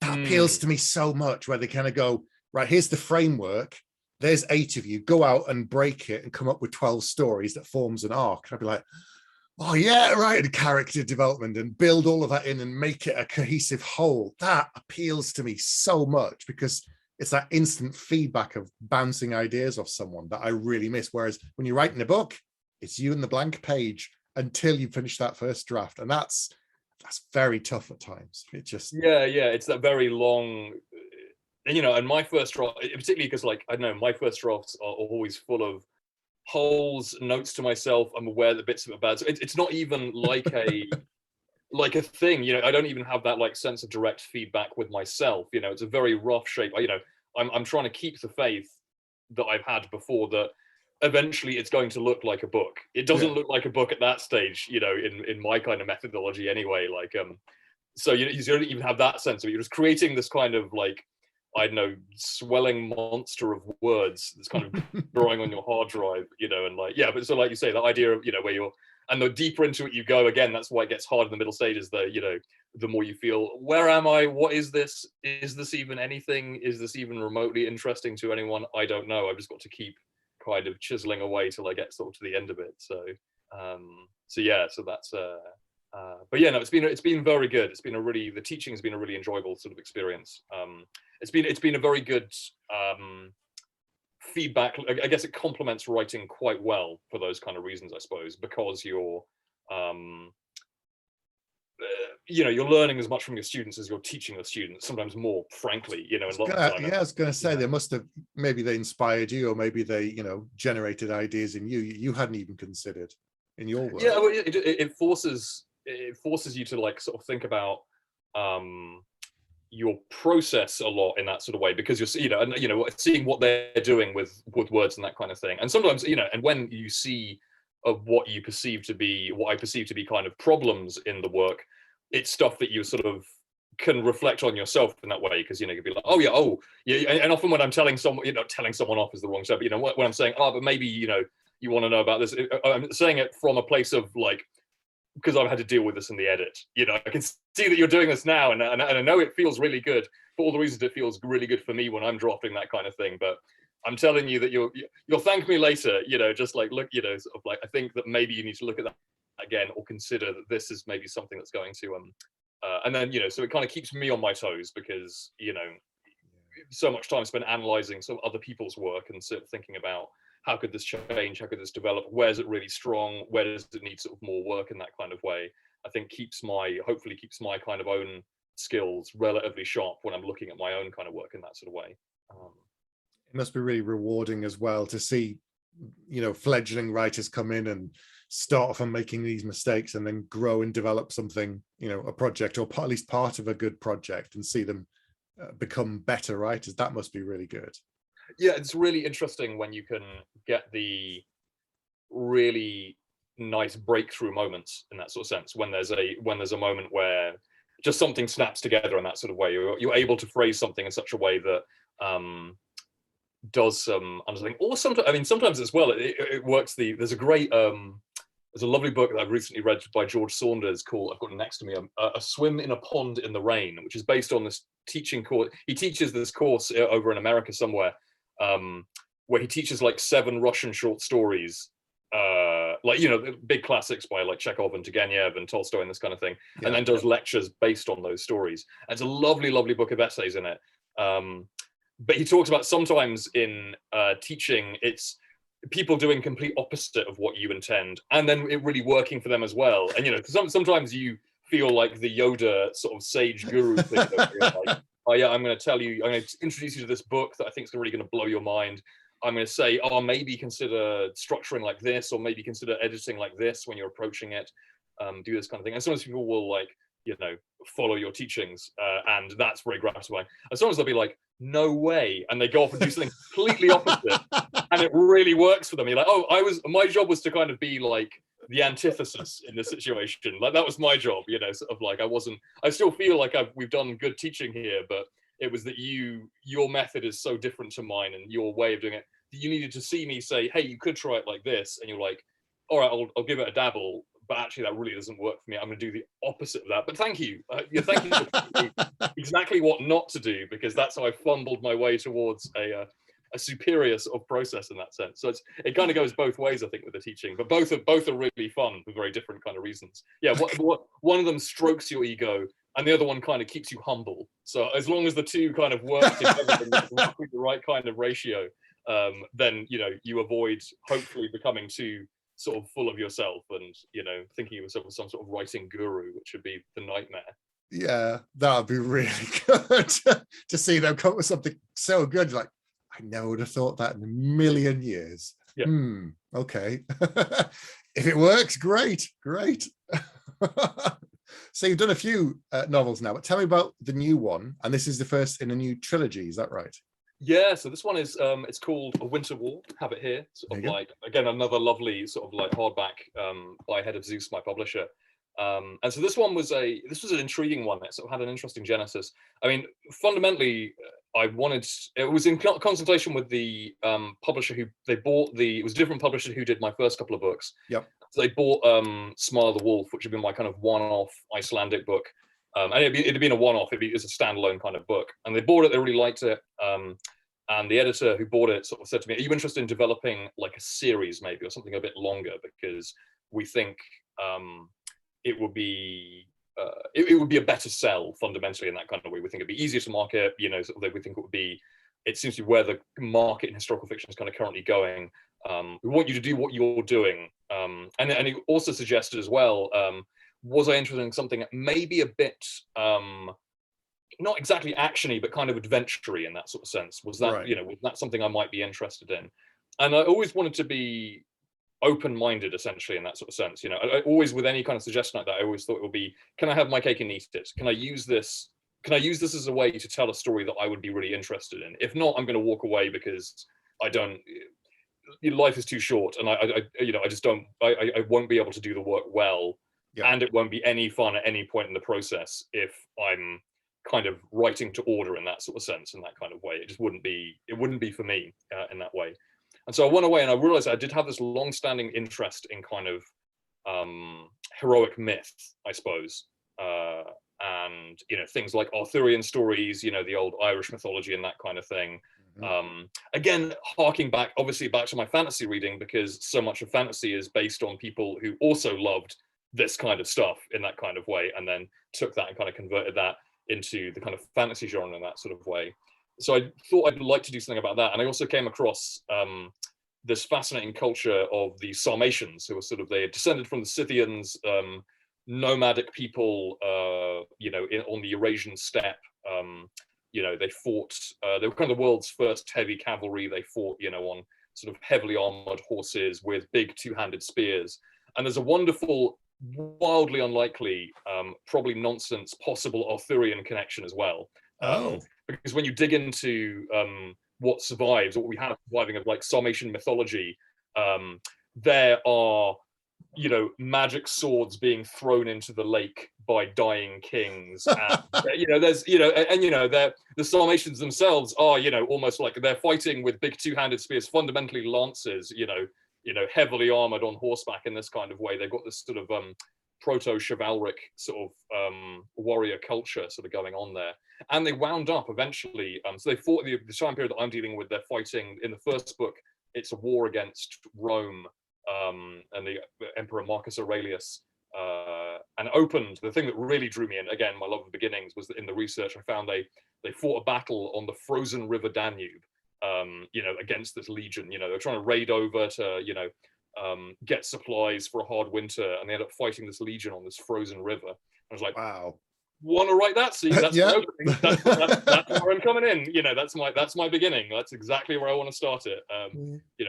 That appeals to me so much, where they kind of go, right, here's the framework. There's 8 of you, go out and break it and come up with 12 stories that forms an arc. I'd be like, oh yeah, right, and character development and build all of that in and make it a cohesive whole. That appeals to me so much, because it's that instant feedback of bouncing ideas off someone that I really miss. Whereas when you're writing a book, it's you and the blank page until you finish that first draft. And that's very tough at times. It just... Yeah, it's that very long... and my first draft, particularly because, like, I don't know, my first drafts are always full of holes, notes to myself. I'm aware that bits of it are bad. So it's not even like a thing, I don't even have that like sense of direct feedback with myself. It's a very rough shape. I'm trying to keep the faith that I've had before, that eventually it's going to look like a book. It doesn't look like a book at that stage, in my kind of methodology anyway. Like, So you don't even have that sense of it. You're just creating this kind of like, I don't know, swelling monster of words that's kind of growing on your hard drive, and like, yeah, but so like you say, the idea of, where you're, and the deeper into it you go, again, that's why it gets hard in the middle stages, the more you feel, where am I? What is this? Is this even anything? Is this even remotely interesting to anyone? I don't know. I've just got to keep kind of chiseling away till I get sort of to the end of it. So yeah, so that's but yeah, no, it's been very good. The teaching's been a really enjoyable sort of experience. It's been a very good feedback. I guess it complements writing quite well for those kind of reasons, I suppose, because you're you're learning as much from your students as you're teaching the students, sometimes more, frankly, a lot of the time. Yeah, I was going to say, maybe they inspired you, or maybe they, generated ideas in you hadn't even considered in your work. Yeah, well, it forces you to like sort of think about your process a lot in that sort of way, because you're seeing what they're doing with words and that kind of thing. And sometimes, and when you see what I perceive to be kind of problems in the work, it's stuff that you sort of can reflect on yourself in that way, because you'd be like, oh yeah, and often when I'm telling someone, telling someone off is the wrong term, but when I'm saying, but maybe you want to know about this, I'm saying it from a place of like, because I've had to deal with this in the edit. I can see that you're doing this now, and I know it feels really good for all the reasons it feels really good for me when I'm dropping that kind of thing. But I'm telling you that you'll thank me later. Just like look, sort of like, I think that maybe you need to look at that again, or consider that this is maybe something that's going to and then so it kind of keeps me on my toes, because so much time spent analyzing some other people's work and sort of thinking about, how could this change? How could this develop? Where's it really strong? Where does it need sort of more work in that kind of way? I think hopefully keeps my kind of own skills relatively sharp when I'm looking at my own kind of work in that sort of way. It must be really rewarding as well to see, fledgling writers come in and start off on making these mistakes and then grow and develop something, a project, or at least part of a good project, and see them become better writers. That must be really good. Yeah, it's really interesting when you can get the really nice breakthrough moments in that sort of sense, when there's a moment where just something snaps together in that sort of way. You're able to phrase something in such a way that does some understanding. Or sometimes as well, it works. There's a lovely book that I've recently read by George Saunders called, I've got it next to me, A Swim in a Pond in the Rain, which is based on this teaching course. He teaches this course over in America somewhere, where he teaches like 7 Russian short stories, like big classics by like Chekhov and Turgenev and Tolstoy and this kind of thing, and then does lectures based on those stories. And it's a lovely, lovely book of essays in it. But he talks about sometimes in teaching, it's people doing complete opposite of what you intend, and then it really working for them as well. And sometimes you feel like the Yoda sort of sage guru thing. Like, oh yeah, I'm going to introduce you to this book that I think is really going to blow your mind. I'm going to say, maybe consider structuring like this, or maybe consider editing like this when you're approaching it. Do this kind of thing. And sometimes people will like, follow your teachings, and that's very gratifying. And sometimes they'll be like, no way, and they go off and do something completely opposite, and it really works for them. You're like, my job was to kind of be like the antithesis in this situation. Like that was my job, sort of like I still feel like we've done good teaching here, but it was that your method is so different to mine, and your way of doing it, that you needed to see me say, hey, you could try it like this, and you're like, all right, I'll give it a dabble, but actually that really doesn't work for me. I'm going to do the opposite of that. But thank you. Thank you for telling me exactly what not to do, because that's how I fumbled my way towards a superior sort of process in that sense. So it kind of goes both ways, I think, with the teaching, but both are really fun for very different kind of reasons. Yeah, one of them strokes your ego, and the other one kind of keeps you humble. So as long as the two kind of work together in the right kind of ratio, then you avoid hopefully becoming too sort of full of yourself and thinking of yourself as some sort of writing guru, which would be the nightmare. Yeah, that would be really good to see them come up with something so good. Like, I never would have thought that in a million years. Yeah. Okay. If it works, great. So you've done a few novels now, but tell me about the new one. And this is the first in a new trilogy, is that right? Yeah, so this one is it's called A Winter War. Have it here. Sort of like, again, another lovely sort of like hardback by Head of Zeus, my publisher. And so this was an intriguing one. It sort of had an interesting genesis. I mean, fundamentally, it was in consultation with the publisher who they bought it was a different publisher who did my first couple of books. Yep. So they bought Smile of the Wolf, which had been my kind of one-off Icelandic book. And it had been a one-off. It was a standalone kind of book. And they bought it, they really liked it. And the editor who bought it sort of said to me, are you interested in developing like a series maybe, or something a bit longer? Because we think it would be a better sell fundamentally in that kind of way. We think it'd be easier to market, we think it seems to be where the market in historical fiction is kind of currently going. We want you to do what you're doing. And he also suggested as well, was I interested in something maybe a bit, not exactly actiony, but kind of adventure-y in that sort of sense? Was that, right, was that something I might be interested in? And I always wanted to be open-minded, essentially, in that sort of sense. I always, with any kind of suggestion like that, I always thought it would be, can I have my cake and eat it? Can I use this as a way to tell a story that I would be really interested in? If not, I'm going to walk away because life is too short, and I won't be able to do the work well, and it won't be any fun at any point in the process if I'm kind of writing to order in that sort of sense, in that kind of way. It wouldn't be for me in that way. And so I went away and I realized I did have this long-standing interest in kind of heroic myth, I suppose. And, things like Arthurian stories, the old Irish mythology and that kind of thing. Again, harking back to my fantasy reading, because so much of fantasy is based on people who also loved this kind of stuff in that kind of way, and then took that and kind of converted that into the kind of fantasy genre in that sort of way. So I thought I'd like to do something about that. And I also came across this fascinating culture of the Sarmatians, who were they had descended from the Scythians, nomadic people, on the Eurasian steppe. They fought, they were kind of the world's first heavy cavalry. They fought, on sort of heavily armored horses with big two-handed spears. And there's a wonderful, wildly unlikely, probably nonsense, possible Arthurian connection as well. Because when you dig into what we have surviving of like Sarmatian mythology, there are, magic swords being thrown into the lake by dying kings. And, the Sarmatians themselves are, almost like they're fighting with big two-handed spears, fundamentally lances, heavily armored on horseback in this kind of way. They've got this sort of proto-chivalric sort of warrior culture sort of going on there. And they wound up eventually, so they fought the time period that I'm dealing with. They're fighting in the first book. It's a war against Rome and the Emperor Marcus Aurelius. And opened, the thing that really drew me in, again, my love of beginnings, was that in the research I found they fought a battle on the frozen river Danube, against this legion. They're trying to raid over to, get supplies for a hard winter, and they end up fighting this legion on this frozen river. I was like, wow, want to write that scene? That's that's where I'm coming in. That's my beginning. That's exactly where I want to start it.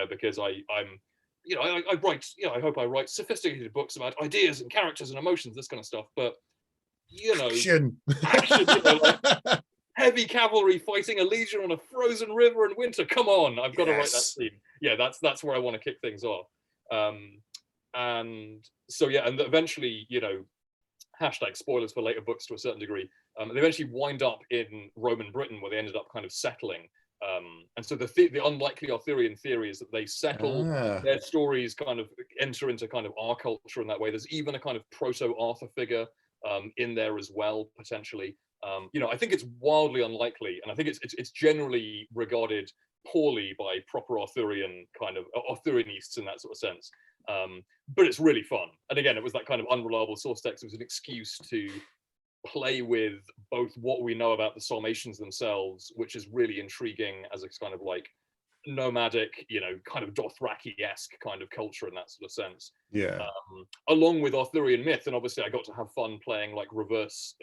Because I'm I write, I hope I write sophisticated books about ideas and characters and emotions, this kind of stuff. But action, like heavy cavalry fighting a legion on a frozen river in winter. Come on, I've got to write that scene. Yeah, that's where I want to kick things off. And so and eventually, hashtag spoilers for later books to a certain degree. They eventually wind up in Roman Britain, where they ended up kind of settling. And so the unlikely Arthurian theory is that they settle, their stories kind of enter into kind of our culture in that way. There's even a kind of proto-Arthur figure in there as well, potentially. I think it's wildly unlikely, and I think it's generally regarded poorly by proper Arthurian kind of Arthurianists in that sort of sense. But it's really fun. And again, it was that kind of unreliable source text. It was an excuse to play with both what we know about the Sarmatians themselves, which is really intriguing as a kind of like nomadic, kind of Dothraki-esque kind of culture in that sort of sense. Along with Arthurian myth. And obviously I got to have fun playing like reverse,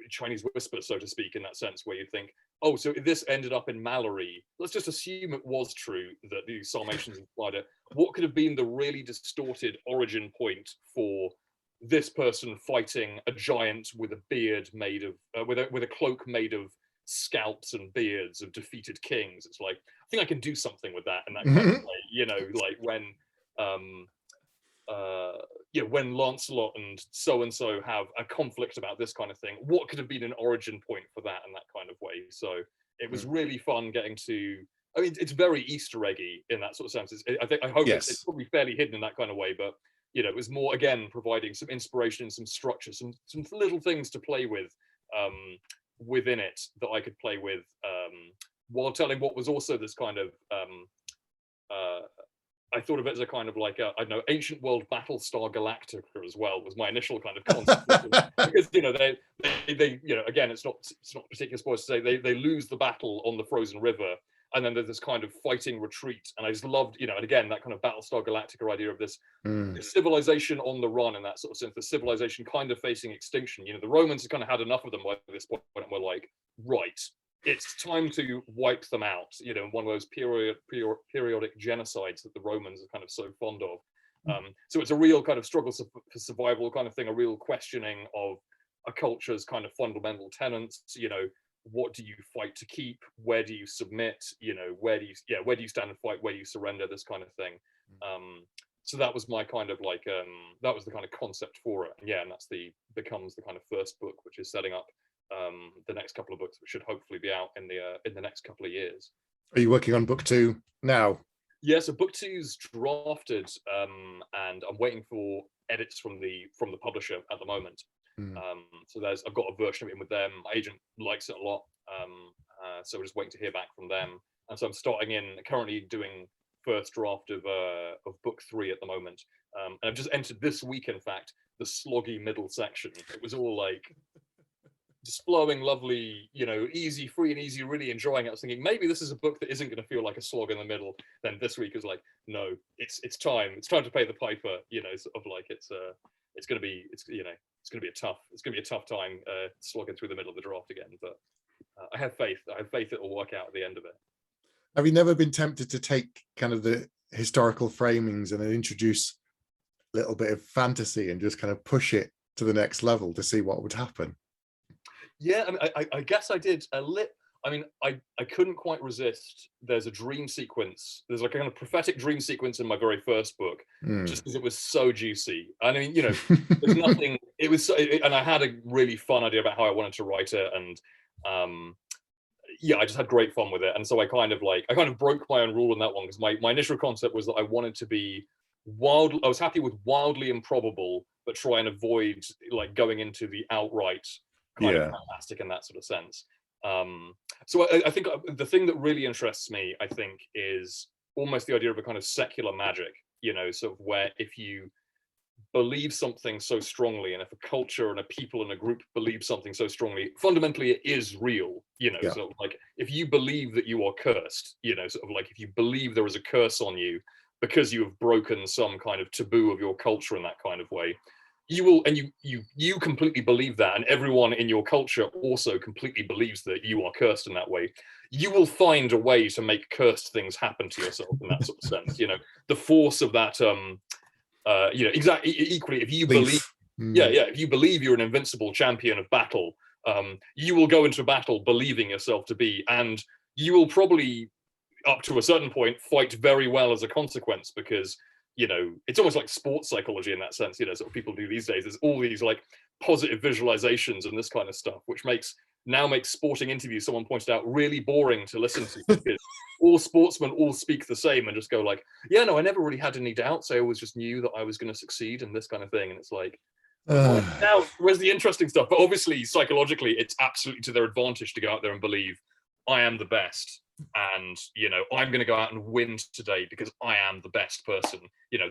Chinese whisper, so to speak, in that sense, where you think, oh, so this ended up in Mallory. Let's just assume it was true that the Sarmatians implied it. What could have been the really distorted origin point for this person fighting a giant with a beard made of, with a cloak made of scalps and beards of defeated kings? It's like, I think I can do something with that in that kind of way, like when, when Lancelot and so have a conflict about this kind of thing, what could have been an origin point for that in that kind of way? So it was really fun getting to. I mean, it's very Easter eggy in that sort of sense. I hope it's probably fairly hidden in that kind of way, but it was more, again, providing some inspiration, some structure, some little things to play with within it that I could play with while telling what was also this kind of. I thought of it as a kind of like I don't know, ancient world Battlestar Galactica as well was my initial kind of concept because they again it's not particular spoilers to say they lose the battle on the frozen river, and then there's this kind of fighting retreat, and I just loved and again that kind of Battlestar Galactica idea of this civilization on the run in that sort of sense, the civilization kind of facing extinction. The Romans had kind of had enough of them by this point and were like, right, it's time to wipe them out, one of those periodic genocides that the Romans are kind of so fond of. So it's a real kind of struggle for survival kind of thing, a real questioning of a culture's kind of fundamental tenets. What do you fight to keep? Where do you submit? Where do you stand and fight? Where do you surrender? This kind of thing. So that was my kind of like that was the kind of concept for it. And that's becomes the kind of first book, which is setting up the next couple of books, which should hopefully be out in the next couple of years. Are you working on book 2 now? Yeah, so book 2's drafted, and I'm waiting for edits from the publisher at the moment. So I've got a version of it in with them. My agent likes it a lot, so we're just waiting to hear back from them. And so I'm currently doing first draft of book 3 at the moment. And I've just entered this week, in fact, the sloggy middle section. It was all like just flowing, lovely, easy, free and easy, really enjoying it. I was thinking maybe this is a book that isn't going to feel like a slog in the middle. Then this week is like, no, it's time to pay the piper. Sort of like it's going to be a tough time slogging through the middle of the draft again. But I have faith it will work out at the end of it. Have you never been tempted to take kind of the historical framings and then introduce a little bit of fantasy and just kind of push it to the next level to see what would happen? Yeah, I mean, I guess I did a little. I mean, I couldn't quite resist. There's a dream sequence. There's like a kind of prophetic dream sequence in my very first book, just because it was so juicy. I mean, there's nothing. It was, and I had a really fun idea about how I wanted to write it, and I just had great fun with it. And so I kind of broke my own rule in that one, because my initial concept was that I wanted to be wild. I was happy with wildly improbable, but try and avoid like going into the outright kind of fantastic in that sort of sense. So I think the thing that really interests me, I think, is almost the idea of a kind of secular magic, sort of where if you believe something so strongly, and if a culture and a people and a group believe something so strongly, fundamentally it is real, so like if you believe that you are cursed, sort of like if you believe there is a curse on you because you have broken some kind of taboo of your culture in that kind of way, you will, and you completely believe that, and everyone in your culture also completely believes that you are cursed in that way, you will find a way to make cursed things happen to yourself in that sort of sense. The force of that, exactly. Equally, if you believe, if you believe you're an invincible champion of battle, you will go into battle believing yourself to be, and you will probably, up to a certain point, fight very well as a consequence, because it's almost like sports psychology in that sense, sort of people do these days. There's all these like positive visualizations and this kind of stuff, which makes sporting interviews, someone pointed out, really boring to listen to, because all sportsmen all speak the same and just go like, yeah, no, I never really had any doubts. I always just knew that I was going to succeed and this kind of thing. And it's like, now where's the interesting stuff? But obviously, psychologically, it's absolutely to their advantage to go out there and believe I am the best. And I'm going to go out and win today because I am the best person.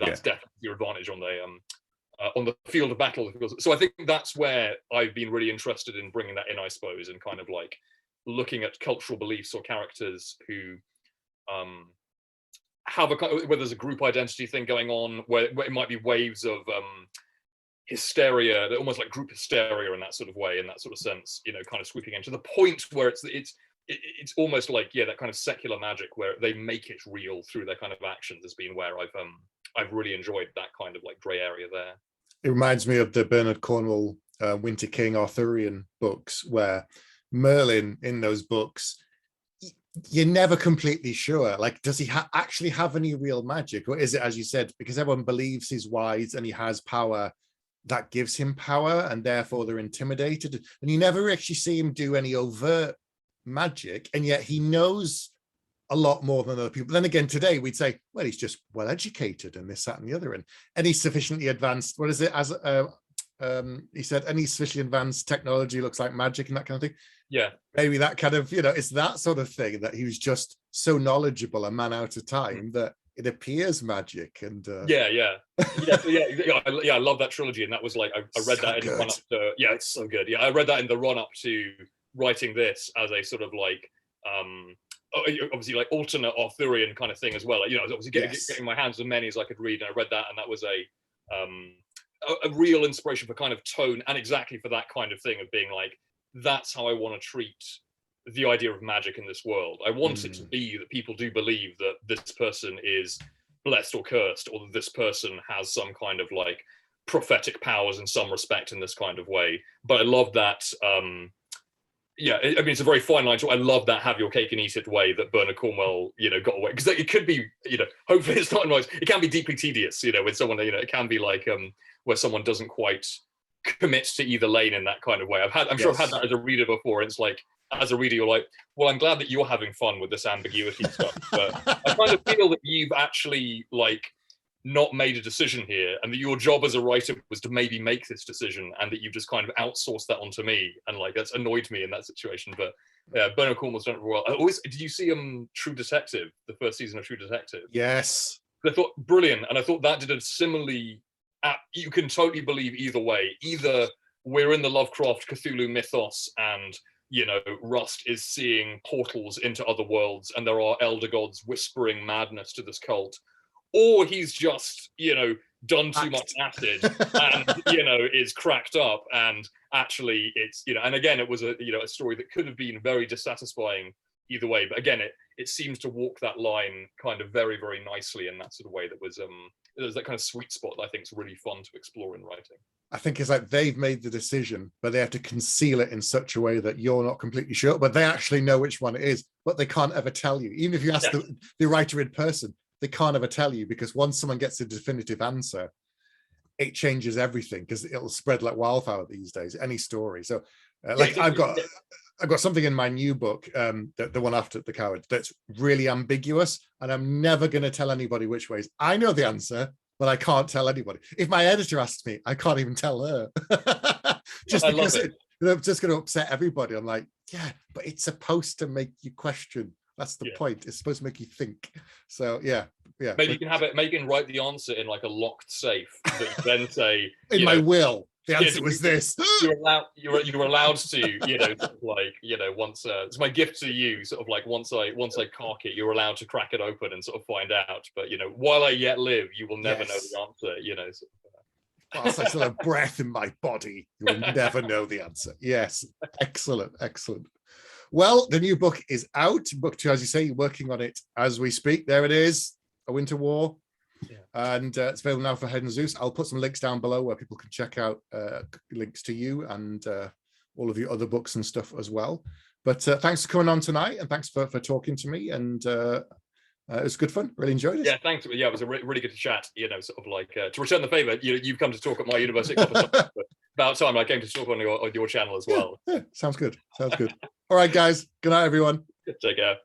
That's definitely your advantage on the field of battle. So I think that's where I've been really interested in bringing that in, I suppose, and kind of like looking at cultural beliefs or characters who have where there's a group identity thing going on, where it might be waves of hysteria, almost like group hysteria in that sort of way, in that sort of sense, kind of sweeping into the point where it's almost like that kind of secular magic where they make it real through their kind of actions has been where I've really enjoyed that kind of like grey area there. It reminds me of the Bernard Cornwell Winter King Arthurian books, where Merlin in those books, you're never completely sure. Like, does he actually have any real magic? Or is it, as you said, because everyone believes he's wise and he has power, that gives him power and therefore they're intimidated? And you never actually see him do any overt magic. And yet he knows a lot more than other people. Then again, today we'd say, well, he's just well educated and this, that, and the other. And any sufficiently advanced, what is it? As he said, any sufficiently advanced technology looks like magic and that kind of thing. Yeah. Maybe that kind of, it's that sort of thing, that he was just so knowledgeable, a man out of time, that it appears magic. And I love that trilogy. And that was like, I read that in the run up to, it's so good. Yeah, I read that in the run up to writing this as a sort of like, obviously like alternate Arthurian kind of thing as well. Like, I was obviously getting my hands on many as I could read, and I read that, and that was a real inspiration for kind of tone, and exactly for that kind of thing of being like, that's how I want to treat the idea of magic in this world. I want it to be that people do believe that this person is blessed or cursed, or that this person has some kind of like prophetic powers in some respect in this kind of way. But I love that. It's a very fine line. So I love that have your cake and eat it way that Bernard Cornwell, got away, because it could be, hopefully it's not nice. It can be deeply tedious, with someone, it can be like where someone doesn't quite commit to either lane in that kind of way. I'm sure I've had that as a reader before. And it's like, as a reader, you're like, well, I'm glad that you're having fun with this ambiguity stuff, but I kind of feel that you've actually like not made a decision here, and that your job as a writer was to maybe make this decision, and that you've just kind of outsourced that onto me, and like that's annoyed me in that situation. But yeah, Bernard Cornwell's done it well. Did you see True Detective, the first season of True Detective? Yes. I thought brilliant, and I thought that did a similarly. You can totally believe either way. Either we're in the Lovecraft Cthulhu mythos, and Rust is seeing portals into other worlds, and there are elder gods whispering madness to this cult, or he's just done too much acid and is cracked up, and actually it's and again it was a a story that could have been very dissatisfying either way, but again it seems to walk that line kind of very, very nicely in that sort of way that was there's that kind of sweet spot that I think is really fun to explore in writing. I think it's like they've made the decision, but they have to conceal it in such a way that you're not completely sure, but they actually know which one it is, but they can't ever tell you. Even if you ask the writer in person, they can't ever tell you, because once someone gets a definitive answer, it changes everything, because it'll spread like wildfire these days, any story. So I've got something in my new book, the one after The Coward, that's really ambiguous, and I'm never going to tell anybody which ways. I know the answer, but I can't tell anybody. If my editor asks me, I can't even tell her. Just because it's just going to upset everybody. I'm like, yeah, but it's supposed to make you question. That's the point. It's supposed to make you think. So yeah. Maybe you can have it. Maybe you can write the answer in like a locked safe, that you then say in my will. The answer was this. You're allowed to, once it's my gift to you, sort of like once I cock it, you're allowed to crack it open and sort of find out. But while I yet live, you will never know the answer. Whilst I still have breath in my body, you will never know the answer. Yes, excellent. Well, the new book is out. Book 2, as you say, you're working on it as we speak. There it is, A Winter War. And it's available now for Head of Zeus. I'll put some links down below where people can check out links to you and all of your other books and stuff as well. But thanks for coming on tonight, and thanks for talking to me. And it was good fun. Really enjoyed it. Yeah, thanks. Yeah, it was a really good chat. Sort of like to return the favor. You've come to talk at my university. About time I came to talk on your channel as well. Yeah, sounds good. All right, guys. Good night, everyone. Take care.